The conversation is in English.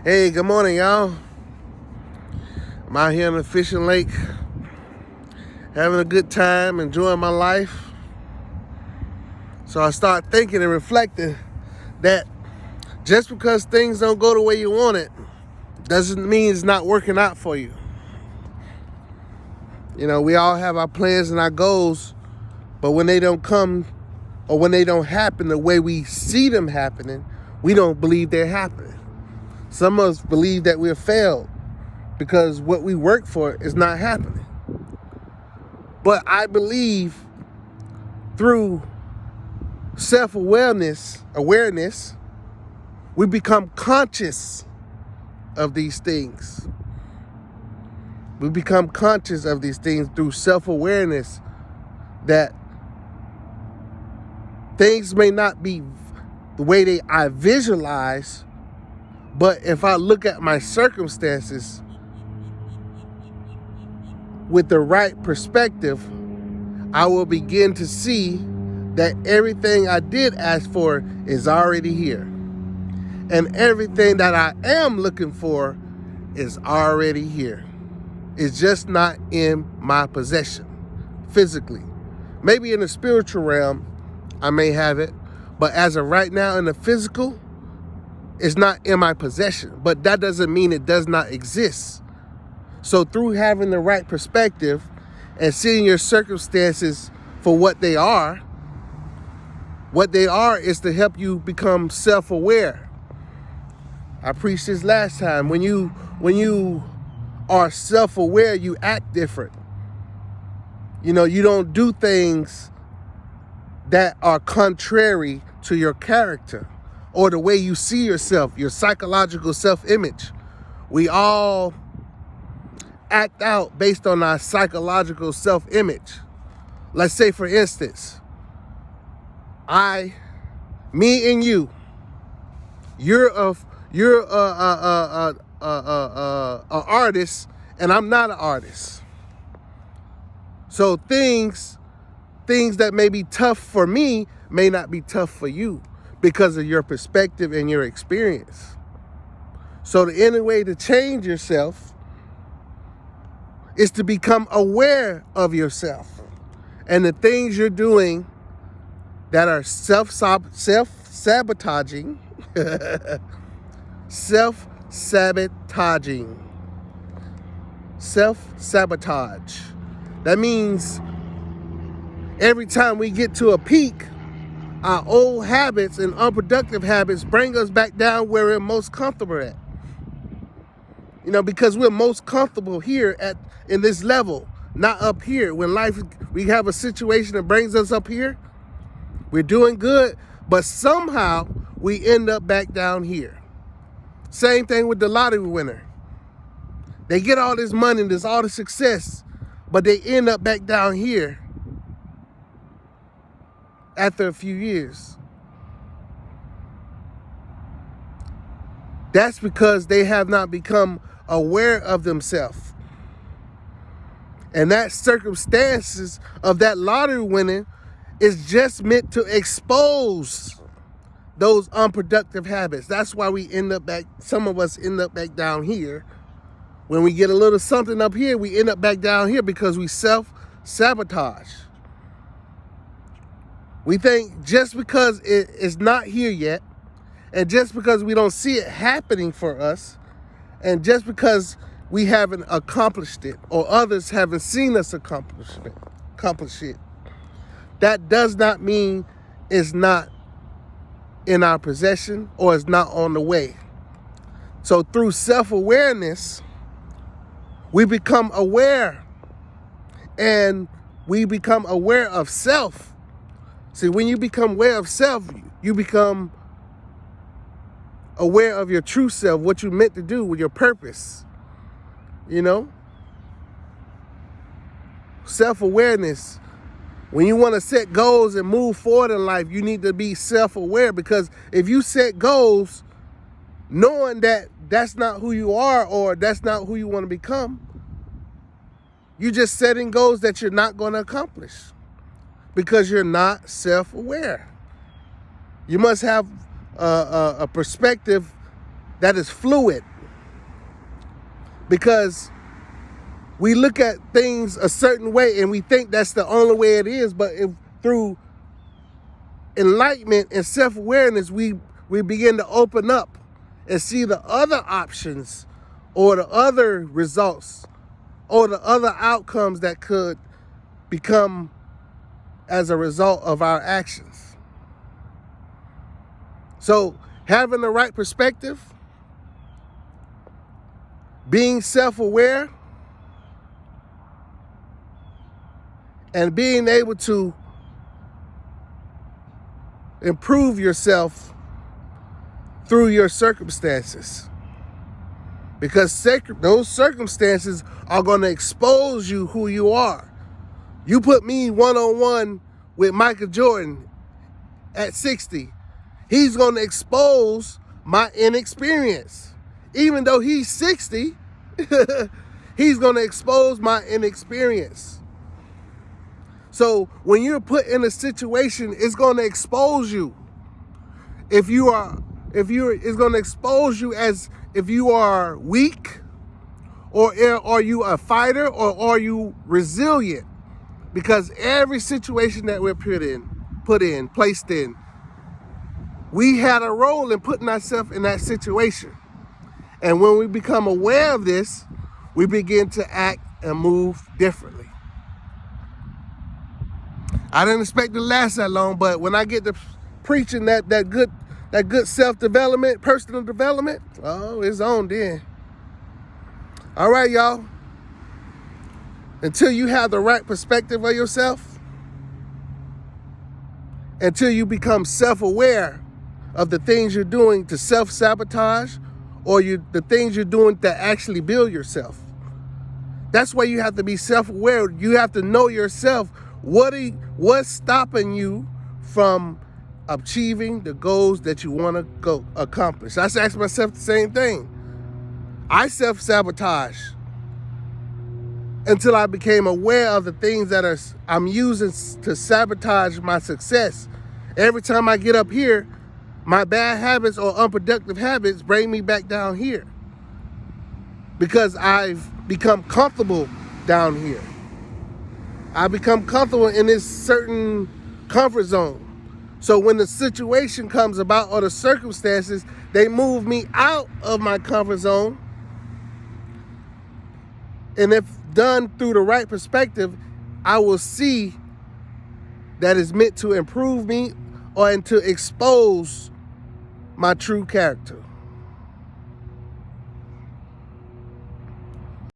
Hey, good morning, y'all. I'm out here on the fishing lake, having a good time, enjoying my life. So I start thinking and reflecting that just because things don't go the way you want it, doesn't mean it's not working out for you. You know, we all have our plans and our goals, but when they don't come or when they don't happen the way we see them happening, we don't believe they're happening. Some of us believe that we're failed because what we work for is not happening. But I believe through awareness, we become conscious of these things. We become conscious of these things through self-awareness that things may not be the way I visualize, but if I look at my circumstances with the right perspective, I will begin to see that everything I did ask for is already here. And everything that I am looking for is already here. It's just not in my possession physically. Maybe in the spiritual realm, I may have it, but as of right now in the physical, it's not in my possession. But that doesn't mean it does not exist. So through having the right perspective and seeing your circumstances for what they are is to help you become self-aware. I preached this last time. When you are self-aware, you act different. You know, you don't do things that are contrary to your character or the way you see yourself, your psychological self-image. We all act out based on our psychological self-image. Let's say, for instance, me and you, you're a artist and I'm not an artist. So things that may be tough for me may not be tough for you because of your perspective and your experience. So the only way to change yourself is to become aware of yourself and the things you're doing that are self-sabotaging. Self-sabotage. That means every time we get to a peak, our old habits and unproductive habits bring us back down where we're most comfortable at. You know, because we're most comfortable here in this level, not up here. When we have a situation that brings us up here, we're doing good, but somehow we end up back down here. Same thing with the lottery winner. They get all this money and there's all the success, but they end up back down here after a few years. That's because they have not become aware of themselves. And that circumstances of that lottery winning is just meant to expose those unproductive habits. That's why some of us end up back down here. When we get a little something up here, we end up back down here because we self-sabotage. We think just because it is not here yet, and just because we don't see it happening for us, and just because we haven't accomplished it, or others haven't seen us accomplish it, that does not mean it's not in our possession or it's not on the way. So through self-awareness, we become aware, and we become aware of self. See, when you become aware of self, you become aware of your true self, what you're meant to do with your purpose. You know? Self-awareness. When you want to set goals and move forward in life, you need to be self-aware, because if you set goals knowing that that's not who you are or that's not who you want to become, you're just setting goals that you're not going to accomplish because you're not self-aware. You must have a perspective that is fluid. because we look at things a certain way and we think that's the only way it is. But if through enlightenment and self-awareness, we begin to open up and see the other options or the other results or the other outcomes that could become as a result of our actions. So having the right perspective, being self-aware, and being able to improve yourself through your circumstances. Because those circumstances are going to expose you who you are. You put me one-on-one with Michael Jordan at 60. He's going to expose my inexperience. Even though he's 60, he's going to expose my inexperience. So when you're put in a situation, it's going to expose you. It's going to expose you as if you are weak, or are you a fighter, or are you resilient? Because every situation that we're placed in, we had a role in putting ourselves in that situation. And when we become aware of this, we begin to act and move differently. I didn't expect it to last that long, but when I get to preaching that good self-development, personal development, oh, it's on then. All right, y'all. Until you have the right perspective of yourself, until you become self-aware of the things you're doing to self-sabotage, or the things you're doing to actually build yourself. That's why you have to be self-aware. You have to know yourself. What's stopping you from achieving the goals that you want to go accomplish? I ask myself the same thing. I self-sabotage until I became aware of the things that I'm using to sabotage my success. Every time I get up here, my bad habits or unproductive habits bring me back down here because I've become comfortable down here. I become comfortable in this certain comfort zone. So when the situation comes about or the circumstances, they move me out of my comfort zone. And if done through the right perspective, I will see that it's meant to improve me or to expose my true character.